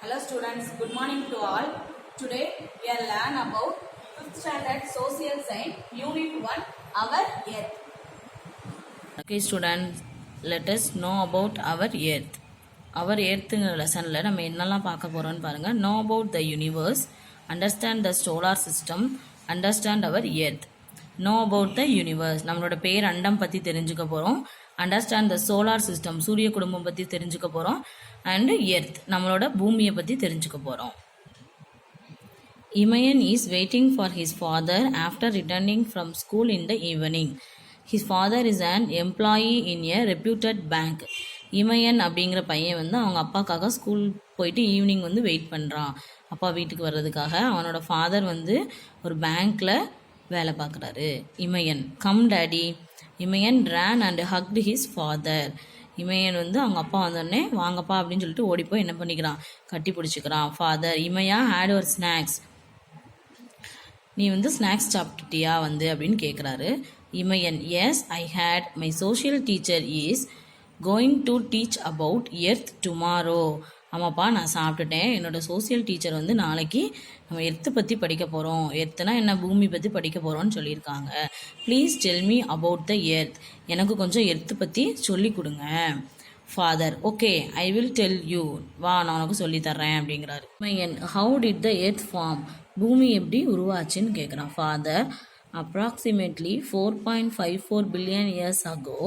Hello students, good morning to all. Today we are learn about 5th standard social science unit 1 our earth. Okay students, let us know about our earth. Our earthங்கிற லெசனில் நம்ம என்னெல்லாம் பார்க்க போகிறோம்னு பாருங்கள். Know about the universe, understand the solar system, understand our earth. Know about the universe, நம்மளோட பேர் அண்டம் பற்றி தெரிஞ்சுக்க போகிறோம். அண்டர்ஸ்டாண்ட் த சோலார் சிஸ்டம், சூரிய குடும்பம் பற்றி தெரிஞ்சுக்க போகிறோம். அண்ட் எர்த், நம்மளோட பூமியை பற்றி தெரிஞ்சுக்க போகிறோம். Imayan is waiting for his father after returning from school in the evening. His father is an employee in a reputed bank. Imayan அப்படிங்கிற பையன் வந்து அவங்க அப்பாக்காக ஸ்கூல் போயிட்டு ஈவினிங் வந்து வெயிட் பண்ணுறான். அப்பா வீட்டுக்கு வர்றதுக்காக. அவனோட ஃபாதர் வந்து ஒரு பேங்க்கில் வேலை பார்க்குறாரு. Imayan, come daddy. Imayan ran and hugged his father. Imayan வந்து அவங்க அப்பா வந்தோடனே வாங்கப்பா அப்படின்னு சொல்லிட்டு ஓடிப்போய் என்ன பண்ணிக்கிறான், கட்டி பிடிச்சிக்கிறான். ஃபாதர், இமையா ஹேட் ஒரு ஸ்நாக்ஸ், நீ வந்து ஸ்நாக்ஸ் சாப்பிட்டுட்டியா வந்து அப்படின்னு கேட்குறாரு. Imayan, yes I had, my social teacher is going to teach about earth tomorrow. ஆமாப்பா நான் சாப்பிட்டுட்டேன், என்னோட சோசியல் டீச்சர் வந்து நாளைக்கு நம்ம எர்த்தை பற்றி படிக்க போகிறோம், எர்த்துனா என்ன பூமி பற்றி படிக்க போகிறோம்னு சொல்லியிருக்காங்க. Please tell me about the earth, எனக்கு கொஞ்சம் எர்த்து பற்றி சொல்லி கொடுங்க. Father, okay I will tell you, வா நான் உனக்கு சொல்லித்தர்றேன் அப்படிங்கிறாரு. Maiyan, how did the earth form, பூமி எப்படி உருவாச்சுன்னு கேட்குறான். Father, approximately 4.54 billion years ago,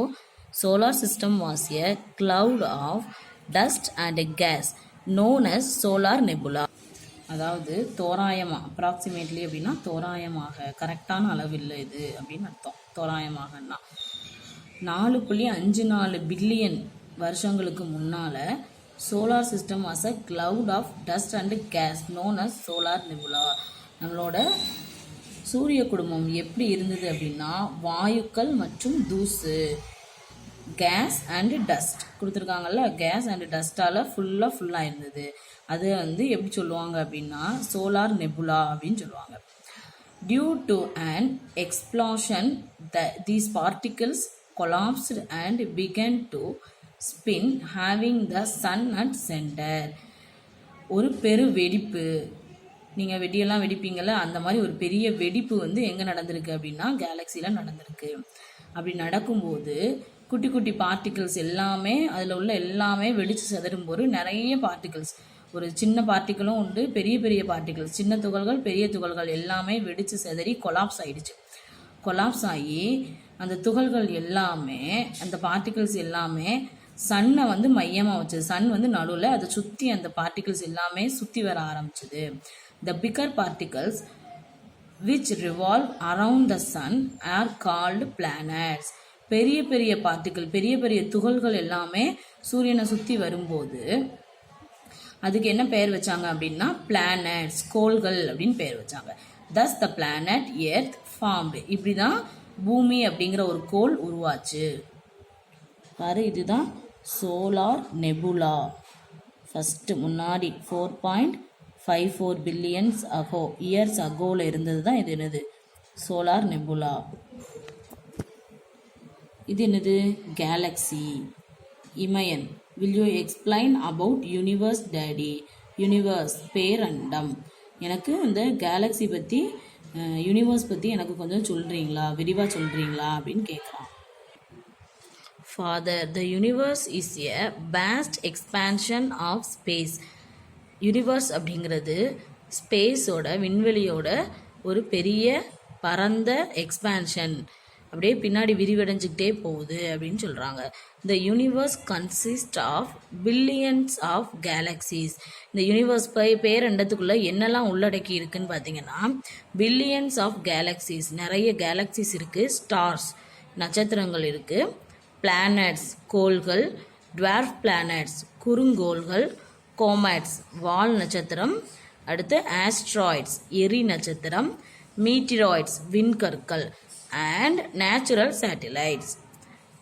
solar system was a cloud of dust and gas known as solar nebula. அதாவது தோராயமாக, அப்ராக்சிமேட்லி அப்படின்னா தோராயமாக, கரெக்டான அளவில் இது அப்படின்னு அர்த்தம். தோராயமாகனா 4.54 பில்லியன் வருஷங்களுக்கு முன்னால் solar system was a cloud of dust and gas known as solar nebula. நம்மளோட சூரிய குடும்பம் எப்படி இருந்தது அப்படின்னா வாயுக்கள் மற்றும் தூசு, கேஸ் அண்ட் டஸ்ட் கொடுத்துருக்காங்கல்ல, கேஸ் அண்ட் டஸ்ட்டால் ஃபுல்லாக இருந்தது. அது வந்து எப்படி சொல்லுவாங்க அப்படின்னா சோலார் நெபுலா அப்படின்னு சொல்லுவாங்க. Due to an explosion these particles collapsed and began to spin having the sun at centre. ஒரு பெரு வெடிப்பு, நீங்கள் வெடியெல்லாம் வெடிப்பீங்கள்ல, அந்த மாதிரி ஒரு பெரிய வெடிப்பு வந்து எங்கே நடந்திருக்கு அப்படின்னா கேலக்சியில் நடந்திருக்கு. அப்படி நடக்கும்போது குட்டி குட்டி பார்ட்டிகிள்ஸ் எல்லாமே, அதில் உள்ள எல்லாமே வெடித்து சிதறும்போது நிறைய பார்ட்டிகிள்ஸ், ஒரு சின்ன பார்ட்டிகளும் உண்டு, பெரிய பெரிய பார்ட்டிகிள்ஸ், சின்ன துகள்கள் பெரிய துகள்கள் எல்லாமே வெடித்து சிதறி கொலாப்ஸ் ஆகிடுச்சு. கொலாப்ஸ் ஆகி அந்த துகள்கள் எல்லாமே, அந்த பார்ட்டிகிள்ஸ் எல்லாமே சன்னை வந்து மையமாக வச்சது. சன் வந்து நடுவில், அதை சுற்றி அந்த பார்ட்டிகிள்ஸ் எல்லாமே சுற்றி வர ஆரம்பிச்சுது. The bigger particles which revolve around the sun are called planets. பெரிய பெரிய பார்ட்டிகிள், பெரிய பெரிய துகள்கள் எல்லாமே சூரியனை சுற்றி வரும்போது அதுக்கு என்ன பெயர் வச்சாங்க அப்படின்னா பிளானட்ஸ், கோள்கள் அப்படின்னு பெயர் வச்சாங்க. thus the planet earth formed. இப்படி தான் பூமி அப்படிங்கிற ஒரு கோள் உருவாச்சு. பாரு, இதுதான் சோலார் நெபுலா. ஃபஸ்ட்டு முன்னாடி 4.54 பில்லியன்ஸ் அகோ, இயர்ஸ் அகோவில் இருந்தது தான் இது. என்னது? Solar nebula. இது என்னது? Galaxy. Imayan, will you explain about universe daddy. Universe பேரண்டம், எனக்கு இந்த கேலக்ஸி பற்றி, யூனிவர்ஸ் பற்றி எனக்கு கொஞ்சம் சொல்கிறீங்களா, விரிவாக சொல்கிறீங்களா அப்படின்னு கேட்குறான். Father, the universe is a vast expansion of space. Universe அப்படிங்கிறது ஸ்பேஸோட, விண்வெளியோட ஒரு பெரிய பரந்த எக்ஸ்பேன்ஷன், அப்படியே பின்னாடி விரிவடைஞ்சிக்கிட்டே போகுது அப்படின்னு சொல்கிறாங்க. The universe consist of billions of galaxies. இந்த யூனிவர்ஸ் பேரண்டத்துக்குள்ளே என்னெல்லாம் உள்ளடக்கி இருக்குன்னு பார்த்தீங்கன்னா பில்லியன்ஸ் ஆஃப் கேலக்சிஸ், நிறைய கேலக்சிஸ் இருக்குது. ஸ்டார்ஸ், நட்சத்திரங்கள் இருக்குது. பிளானட்ஸ், கோள்கள். Dwarf planets, குறுங்கோள்கள். கோமேட்ஸ், வால் நட்சத்திரம். அடுத்து ஆஸ்ட்ராய்ட்ஸ், எரி நட்சத்திரம். மீட்டிராய்ட்ஸ், விண்கற்கள். And natural satellites.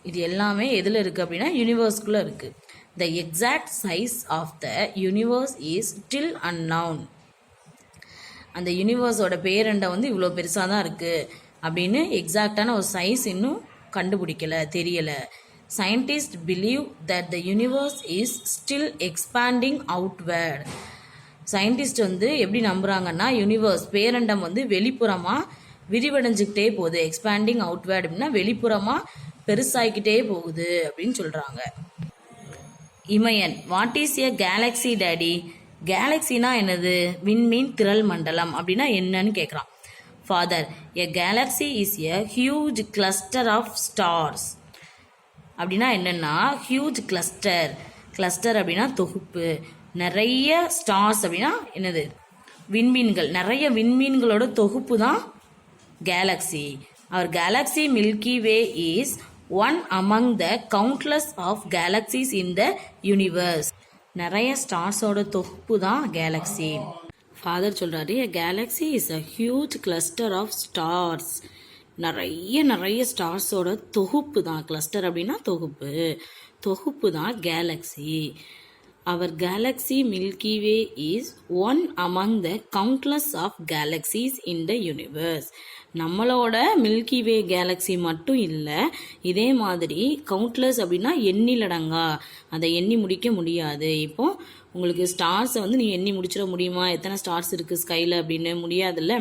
இது எல்லாமே எதில் இருக்குது அப்படின்னா யூனிவர்ஸ்குள்ளே இருக்குது. The exact size of the universe is still unknown. அந்த யூனிவர்ஸோட பேரண்டை வந்து இவ்வளோ பெருசாக தான் இருக்குது அப்படின்னு எக்ஸாக்டான ஒரு சைஸ் இன்னும் கண்டுபிடிக்கலை, தெரியலை. Scientists believe that the universe is still expanding outward. Scientist வந்து எப்படி நம்புறாங்கன்னா யூனிவர்ஸ் பேரண்டம் வந்து வெளிப்புறமாக விரிவடைஞ்சிக்கிட்டே போகுது. எக்ஸ்பேண்டிங் அவுட்வேர்ட் அப்படின்னா வெளிப்புறமாக பெருசாகிக்கிட்டே போகுது அப்படின்னு சொல்கிறாங்க. Imayan, what is a galaxy daddy? கேலக்ஸினா என்னது? விண்மீன் திரள் மண்டலம் அப்படின்னா என்னன்னு கேட்குறான். Father, a galaxy is a huge cluster of stars. அப்படின்னா என்னென்னா ஹியூஜ் கிளஸ்டர். கிளஸ்டர் அப்படின்னா தொகுப்பு. நிறைய ஸ்டார்ஸ் அப்படின்னா என்னது? விண்மீன்கள். நிறைய விண்மீன்களோட தொகுப்பு தான் galaxy. Our galaxy Milky Way is one among the countless of galaxies in the universe. நிறைய ஸ்டார்ஸோட தொகுப்பு தான் கேலக்ஸி. ஃபாதர் சொல்கிறாரு, a galaxy is a huge cluster of stars. நிறைய ஸ்டார்ஸோட தொகுப்பு தான். கிளஸ்டர் அப்படின்னா தொகுப்பு. தொகுப்பு தான் galaxy. Our galaxy Milky Way is one among the countless of galaxies in the universe. நம்மளோட மில்கி வே கேலக்ஸி மட்டும் இல்லை, இதே மாதிரி கவுண்ட்லெஸ் அப்படின்னா எண்ணிலடங்கா, அதை எண்ணி முடிக்க முடியாது. இப்போ உங்களுக்கு ஸ்டார்ஸை வந்து நீ எண்ணி முடிச்சிட முடியுமா? எத்தனை ஸ்டார்ஸ் இருக்குது ஸ்கையில் அப்படின்னு முடியாதுல்ல,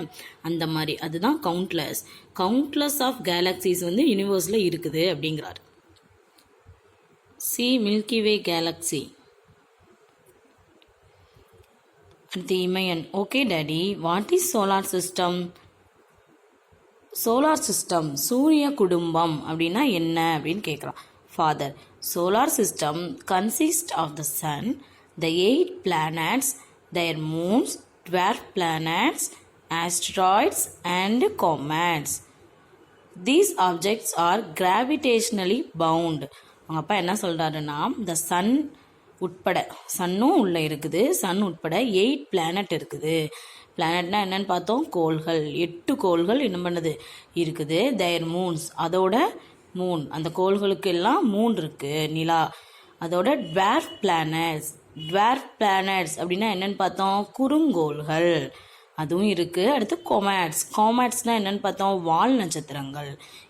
அந்த மாதிரி அதுதான் கவுண்ட்லெஸ். கவுண்ட்லெஸ் ஆஃப் கேலக்ஸிஸ் வந்து யூனிவர்ஸில் இருக்குது அப்படிங்கிறார். See Milky Way galaxy. அடுத்து Imayan, okay daddy, what is solar system? Solar system, சூரிய குடும்பம் அப்படின்னா என்ன அப்படின்னு கேட்குறான். Father, solar system consist of the sun, the 8 planets, their moons, dwarf planets, asteroids and comets. These objects are gravitationally bound. அவங்க அப்பா என்ன சொல்கிறாருன்னா, த சன் உட்பட, சன்னும் உள்ளே இருக்குது, சன் உட்பட 8 பிளானட் இருக்குது. பிளானட்னா என்னன்னு பார்த்தோம், கோள்கள். 8 கோள்கள் என்ன பண்ணுது இருக்குது. தேர் மூன்ஸ், அதோட மூன், அந்த கோள்களுக்கு எல்லாம் மூன் இருக்கு, நிலா. அதோட ட்வார்ஃப் பிளானட்ஸ். ட்வார்ஃப் பிளானட்ஸ் அப்படின்னா என்னன்னு பார்த்தோம், குறுங்கோள்கள், அதுவும் இருக்குது. அடுத்து கொமேட்ஸ். காமேட்ஸ்னால் என்னென்னு பார்த்தோம், வால் நட்சத்திரங்கள்.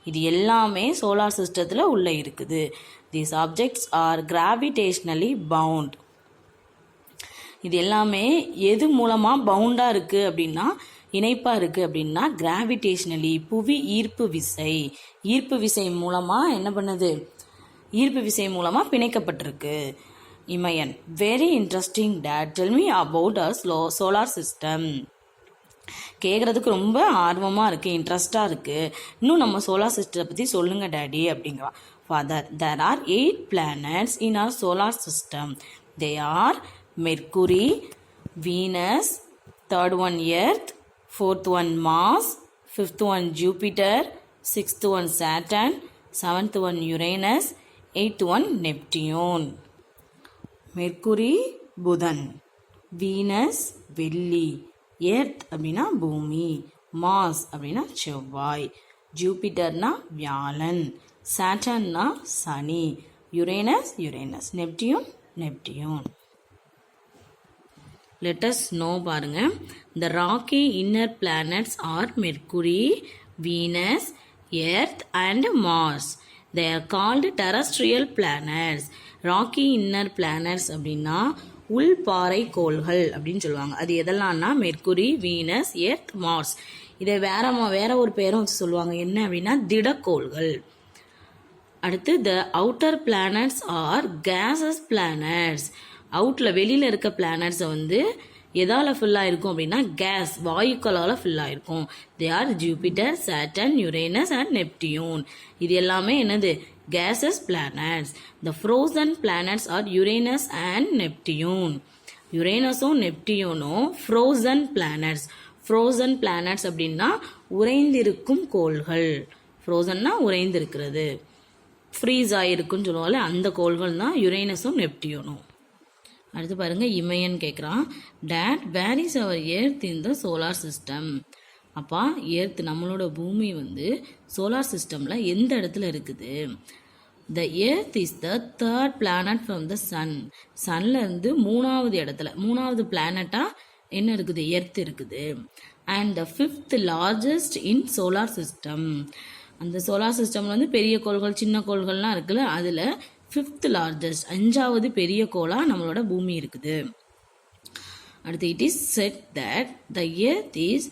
இது எல்லாமே சோலார் சிஸ்டத்தில் உள்ளே இருக்குது. These objects are gravitationally bound. இது எல்லாமே எது மூலமாக பவுண்டாக இருக்குது அப்படின்னா, இணைப்பாக இருக்குது அப்படின்னா கிராவிடேஷ்னலி, புவி ஈர்ப்பு விசை. ஈர்ப்பு விசை மூலமாக என்ன பண்ணுது, ஈர்ப்பு விசை மூலமாக பிணைக்கப்பட்டிருக்கு. Imayan, very interesting dad, tell me about a solar system. கேட்குறதுக்கு ரொம்ப ஆர்வமாக இருக்குது, இன்ட்ரெஸ்டாக இருக்குது. இன்னும் நம்ம சோலார் சிஸ்டத்தை பற்றி சொல்லுங்கள் டேடி அப்படிங்கிறான். Father, there are 8 planets in our solar system. They are Mercury, Venus, third one Earth, fourth one Mars, fifth one Jupiter, sixth one Saturn, seventh one Uranus, eighth one Neptune. Mercury புதன், Venus வெள்ளி, Earth அப்படின்னா பூமி, Mars அப்படின்னா செவ்வாய், ஜூபிட்டர்னா வியாழன், சாட்டர்ன்னா சனி, Uranus, Neptune. Let us know பாருங்க. The rocky inner planets are Mercury, Venus, Earth and Mars. They are called terrestrial planets. Rocky inner planets அப்படின்னா உள்பாறை கோள்கள் அப்படின்னு சொல்லுவாங்க. அது எதெல்லாம்னா மெர்க்குரி, வீனஸ், எர்த், மார்ஸ். இதை வேற ஒரு பேரும் வச்சு சொல்லுவாங்க. என்ன அப்படின்னா திடக்கோள்கள். அடுத்து the outer planets are gaseous planets. அவுட்டில் வெளியில் இருக்க பிளானட்ஸை வந்து எதால் ஃபில்லாக இருக்கும் அப்படின்னா கேஸ், வாயுக்களால் ஃபில்லாக இருக்கும். They are Jupiter, Saturn, Uranus and Neptune. இது எல்லாமே என்னது, gases planets. The frozen planets are Uranus and Neptune. யுரேனஸும் நெப்டியூனும் ஃப்ரோசன் பிளானட்ஸ். ஃப்ரோசன் பிளானட்ஸ் அப்படின்னா உறைந்திருக்கும் கோள்கள். ஃப்ரோசன்னா உறைந்திருக்கிறது, ஃப்ரீஸ் ஆகிருக்குன்னு சொல்லுவாங்கல்ல, அந்த கோள்கள் தான் யுரேனஸும் நெப்டியூனும். அடுத்து பாருங்க, இமயன் கேட்குறான், dad where is our earth in the solar system. அப்பா, எர்த் நம்மளோட பூமி வந்து சோலார் சிஸ்டமில் எந்த இடத்துல இருக்குது? The earth is the third planet from the sun. சன்லேருந்து மூணாவது இடத்துல, மூணாவது பிளானட்டாக என்ன இருக்குது, எர்த் இருக்குது. And the 5th largest in solar system. அந்த சோலார் சிஸ்டமில் வந்து பெரிய கோள்கள் சின்ன கோள்கள்லாம் இருக்குல்ல, அதில் 5th லார்ஜஸ்ட் 5வது பெரிய கோளா நம்மளோட பூமி இருக்குது. அடுத்து it is said that the earth is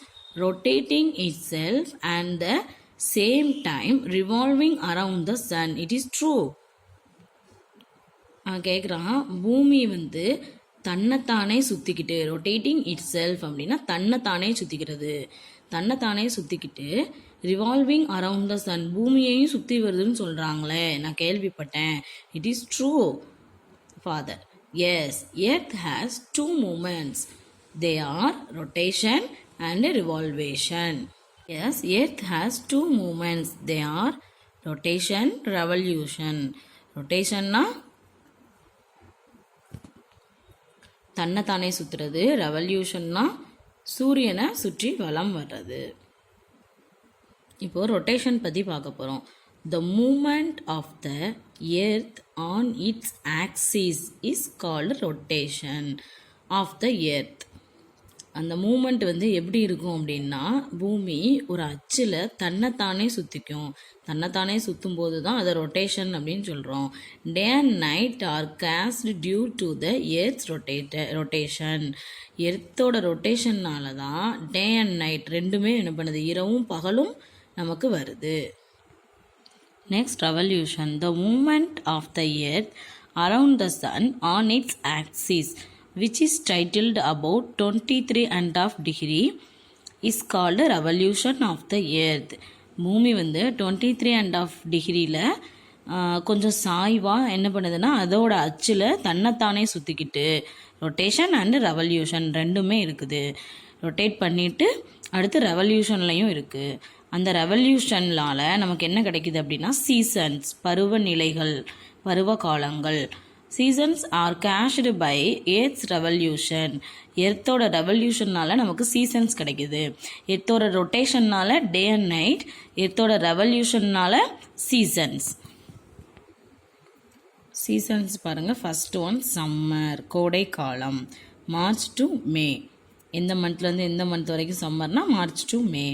rotating itself and the same time revolving around the sun. It is true. கேட்குறான், பூமி வந்து தன்னைத்தானே சுற்றிக்கிட்டு, ரொட்டேட்டிங் இட் செல்ஃப் அப்படின்னா தன்னைத்தானே சுற்றிக்கிறது, தன்னைத்தானே சுற்றிக்கிட்டு ரிவால்விங் அரவுண்ட் த சன், பூமியையும் சுற்றி வருதுன்னு சொல்கிறாங்களே, நான் கேள்விப்பட்டேன். It is true father. Yes, earth has two moments. They are rotation and revolution. Yes, earth has two moments. They are rotation, revolution. ரொட்டேஷன்னா தன்னைத்தானே சுற்றுறது, ரெவல்யூஷன்னா சூரியனை சுற்றி வலம் வர்றது. இப்போது ரொட்டேஷன் பற்றி பார்க்க போகிறோம். The moment of the earth on its axis is called rotation of the earth. அந்த மூமெண்ட் வந்து எப்படி இருக்கும் அப்படின்னா, பூமி ஒரு அச்சில் தன்னைத்தானே சுற்றிக்கும். தன்னைத்தானே சுற்றும் போது தான் அதை ரொட்டேஷன் அப்படின்னு சொல்கிறோம். Day and night are caused due to the earth's rotation. எர்த்தோட ரொட்டேஷன்னால தான் டே அண்ட் நைட் ரெண்டுமே என்ன பண்ணுது, இரவும் பகலும் நமக்கு வருது. Next, revolution. The moment of the earth around the sun on its axis which is titled about 23.5 degree is called revolution of the earth. பூமி வந்து 23.5 டிகிரியில் கொஞ்சம் சாய்வாக என்ன பண்ணுதுன்னா அதோட அச்சில் தன்னைத்தானே சுற்றிக்கிட்டு, ரொட்டேஷன் அண்டு ரெவல்யூஷன் ரெண்டுமே இருக்குது. ரொட்டேட் பண்ணிவிட்டு அடுத்து ரெவல்யூஷன்லையும் இருக்குது. அந்த ரெவல்யூஷன்னால் நமக்கு என்ன கிடைக்குது அப்படின்னா சீசன்ஸ், பருவநிலைகள், பருவ காலங்கள். Seasons are caused by earth's revolution. எர்த்தோட ரெவல்யூஷன்னால நமக்கு சீசன்ஸ் கிடைக்குது. எர்த்தோட ரொட்டேஷன்னால டே அண்ட் நைட், எர்த்தோட ரெவல்யூஷன்னால சீசன்ஸ். சீசன்ஸ் பாருங்கள். ஃபர்ஸ்ட் ஒன் சம்மர், கோடை காலம், மார்ச் டு மே. எந்த மந்த்லேருந்து எந்த மந்த் வரைக்கும் சம்மர்னா மார்ச் டு மே.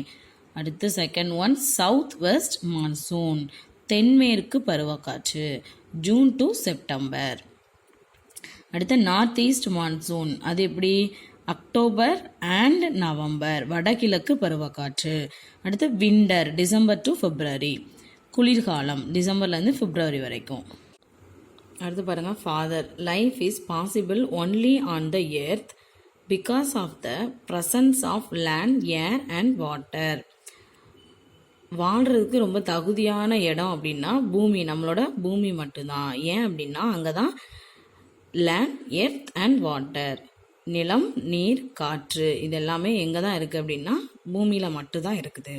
அடுத்து second one south west monsoon, தென்மேற்கு பருவக்காற்று, ஜூன் டு செப்டம்பர். அடுத்து நார்த் ஈஸ்ட் மான்சூன், அது எப்படி, அக்டோபர் அண்ட் நவம்பர், வடகிழக்கு பருவக்காற்று. அடுத்து விண்டர், டிசம்பர் டு பிப்ரவரி, குளிர்காலம், டிசம்பர்லேருந்து பிப்ரவரி வரைக்கும். அடுத்து பாருங்கள் father. Life is possible only on the earth because of the presence of land, air and water. வாழ்கிறதுக்கு ரொம்ப தகுதியான இடம் அப்படின்னா பூமி, நம்மளோட பூமி மட்டும்தான். ஏன் அப்படின்னா அங்கே தான் லேண்ட், எர்த் அண்ட் வாட்டர், நிலம், நீர், காற்று, இது எல்லாமே எங்கே தான் இருக்குது அப்படின்னா பூமியில் மட்டும்தான் இருக்குது.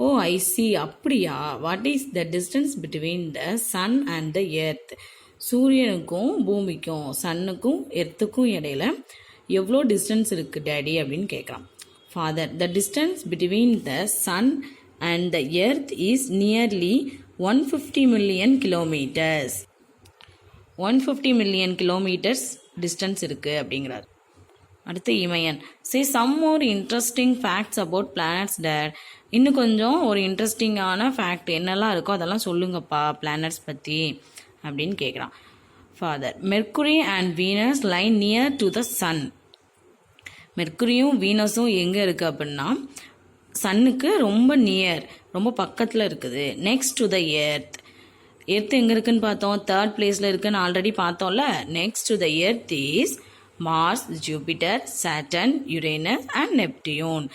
ஓ ஐ சி, அப்படியா. What is the distance between the sun and the earth. சூரியனுக்கும் பூமிக்கும், சன்னுக்கும் எர்த்துக்கும் இடையில எவ்வளோ டிஸ்டன்ஸ் இருக்குது டேடி அப்படின்னு கேட்குறான். Father, the distance between the sun and the earth is nearly 150 million kilometers. 150 million kilometers distance இருக்கு அப்படிங்கிறார். அடுத்து Imayan. say some more interesting facts about planets dad. இன்னும் கொஞ்சம் ஒரு இன்ட்ரெஸ்டிங்கான ஃபேக்ட் என்னெல்லாம் இருக்கோ அதெல்லாம் சொல்லுங்கப்பா பிளானட்ஸ் பற்றி அப்படின்னு கேட்குறான். Father, Mercury and Venus lie near to the sun. மெர்க்குரியும் வீனஸும் எங்கே இருக்குது அப்படின்னா சன்னுக்கு ரொம்ப நியர், ரொம்ப பக்கத்தில் இருக்குது. Next to the earth. Earth எங்கே இருக்குன்னு பார்த்தோம், தேர்ட் பிளேஸில் இருக்குன்னு ஆல்ரெடி பார்த்தோம்ல. Next to the earth is Mars, Jupiter, Saturn, Uranus and Neptune.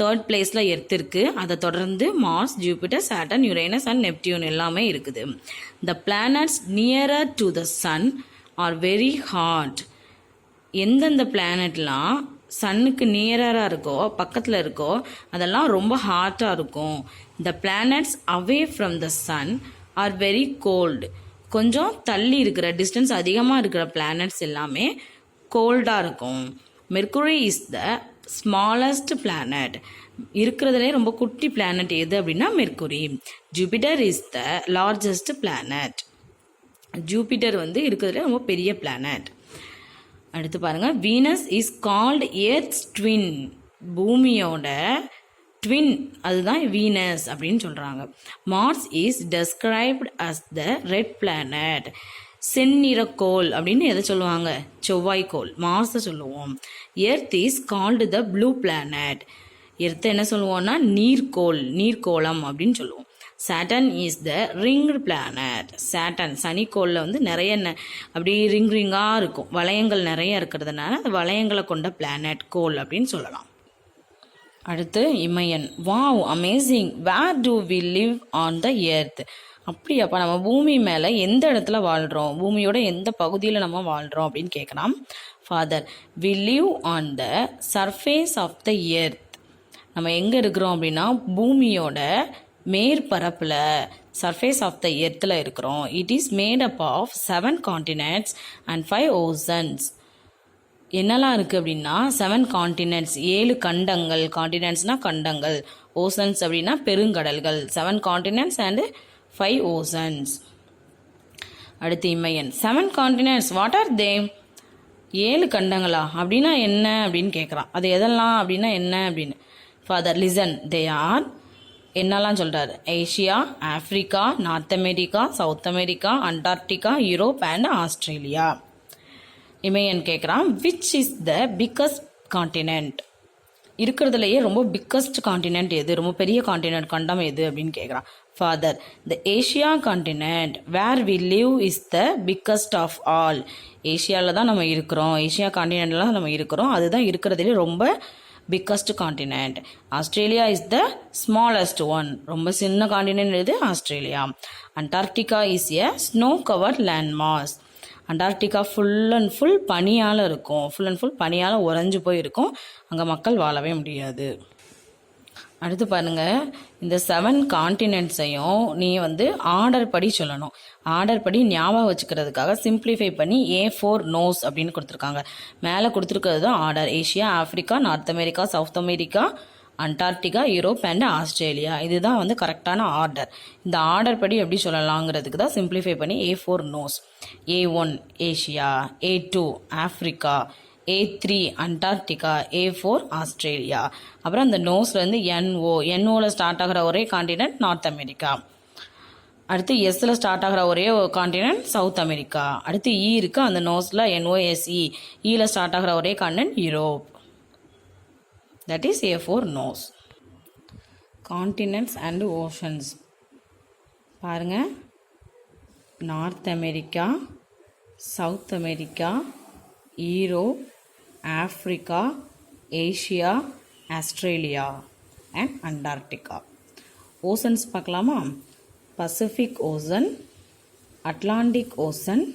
Third பிளேஸில் எர்த் இருக்குது. அதை தொடர்ந்து Mars, Jupiter, Saturn, Uranus and Neptune எல்லாமே இருக்குது. The planets nearer to the sun are very hot. எந்தெந்த பிளானட்லாம் சன்னுக்கு நியராக இருக்கோ, பக்கத்தில் இருக்கோ, அதெல்லாம் ரொம்ப ஹாட்டாக இருக்கும். The planets away from the sun are very cold. கொஞ்சம் தள்ளி இருக்கிற, டிஸ்டன்ஸ் அதிகமாக இருக்கிற பிளானட்ஸ் எல்லாமே கோல்டாக இருக்கும். Mercury is the smallest planet. இருக்கிறதுலே ரொம்ப குட்டி பிளானட் எது அப்படின்னா Mercury. Jupiter is the largest planet. Jupiter வந்து இருக்கிறதுலே ரொம்ப பெரிய பிளானட். அடுத்து பாருங்க, Venus is called Earth's twin. பூமியோட ட்வின் அதுதான் வீனஸ் அப்படின்னு சொல்கிறாங்க. Mars is described as the red planet. செந்நிறக்கோள் அப்படின்னு எதை சொல்லுவாங்க? செவ்வாய்க்கோள், மார்ஸை சொல்லுவோம். Earth is called the blue planet. Earth என்ன சொல்லுவோம்னா நீர்க்கோள், நீர்க்கோளம் அப்படின்னு சொல்லுவோம். Saturn is the ரிங்டு planet. Satin சனிக்கோளில் வந்து நிறைய அப்படி ரிங்காக இருக்கும், வளையங்கள் நிறைய இருக்கிறதுனால அந்த வளையங்களை கொண்ட பிளானட் கோள் அப்படின்னு சொல்லலாம். அடுத்து Imayan. Wow amazing, where do we live on the earth. அப்படியாப்பா, நம்ம பூமி மேலே எந்த இடத்துல வாழ்கிறோம், பூமியோட எந்த பகுதியில் நம்ம வாழ்கிறோம் அப்படின்னு கேட்கலாம். Father, we live on the surface of the earth. நம்ம எங்கே இருக்கிறோம் அப்படின்னா பூமியோட மேற்பரப்பில், சர்ஃபேஸ் ஆஃப் த எர்த்தில் இருக்கிறோம். It is made up of 7 continents and 5 oceans. என்னெல்லாம் இருக்குது அப்படின்னா 7 காண்டினென்ட்ஸ், 7 கண்டங்கள். காண்டினென்ட்ஸ்னால் கண்டங்கள், ஓசன்ஸ் அப்படின்னா பெருங்கடல்கள். 7 காண்டினென்ட்ஸ் அண்டு 5 ஓசன்ஸ். அடுத்து இமயன். 7 காண்டினென்ட்ஸ், வாட் ஆர் தே? 7 கண்டங்களா அப்படின்னா என்ன அப்படின்னு கேட்குறான். அது எதெல்லாம் அப்படின்னா என்ன அப்படின்னு. ஃபாதர், லிசன், தே ஆர் என்னெல்லாம் சொல்கிறாரு? Asia, Africa, North America, South America, Antarctica, Europe and Australia. Imayan கேட்குறான், which is the biggest continent? இருக்கிறதுலையே ரொம்ப பிக்கஸ்ட் காண்டினென்ட் எது, ரொம்ப பெரிய காண்டினென்ட், கண்டம் எது அப்படின்னு கேட்குறான். Father, the Asia continent where we live is the biggest of all. ஏஷியாவில் தான் நம்ம இருக்கிறோம், ஏஷியா காண்டினென்ட்ல தான் நம்ம இருக்கிறோம், அதுதான் இருக்கிறதுலே ரொம்ப biggest continent. Australia is the smallest one, ரொம்ப சின்ன காண்டினென்ட் எது? Australia. Antarctica is a snow covered land mass. Antarctica full and full பனியால் இருக்கும், ஃபுல் அண்ட் ஃபுல் பனியால் உறைஞ்சு போயிருக்கும், அங்கே மக்கள் வாழவே முடியாது. அடுத்து பாருங்கள், இந்த 7 காண்டினென்ட்ஸையும் நீ வந்து ஆர்டர் படி சொல்லணும். ஆர்டர் படி ஞாபகம் வச்சுக்கிறதுக்காக சிம்பிளிஃபை பண்ணி A4 நோஸ் அப்படின்னு கொடுத்துருக்காங்க. மேலே கொடுத்துருக்கிறது தான் order. Asia, Africa, North America, South America, Antarctica, Europe and Australia. இதுதான் வந்து கரெக்டான ஆர்டர். இந்த ஆர்டர் படி எப்படி சொல்லலாங்கிறதுக்கு தான் சிம்பிளிஃபை பண்ணி A4 nose. A1 Asia, A2 Africa, A3 Antarctica, A4 Australia. அப்புறம் அந்த நோஸ்லேருந்து NOவில் ஸ்டார்ட் ஆகிற ஒரே காண்டினென்ட் நார்த் அமெரிக்கா. அடுத்து எஸ்ஸில் ஸ்டார்ட் ஆகிற ஒரே காண்டினென்ட் சவுத் அமெரிக்கா. அடுத்து இ இருக்குது, அந்த நோஸில் NOSE, ஈயில் ஸ்டார்ட் ஆகிற ஒரே continent Europe. That is A4 nose. Continents and oceans. பாருங்க, North America, South America, Europe, Africa, Asia, Australia and Antarctica. Oceans பார்க்கலாமா? Pacific Ocean, Atlantic Ocean,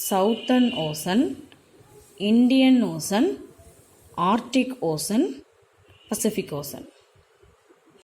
Southern Ocean, Indian Ocean, Arctic Ocean, Pacific ocean.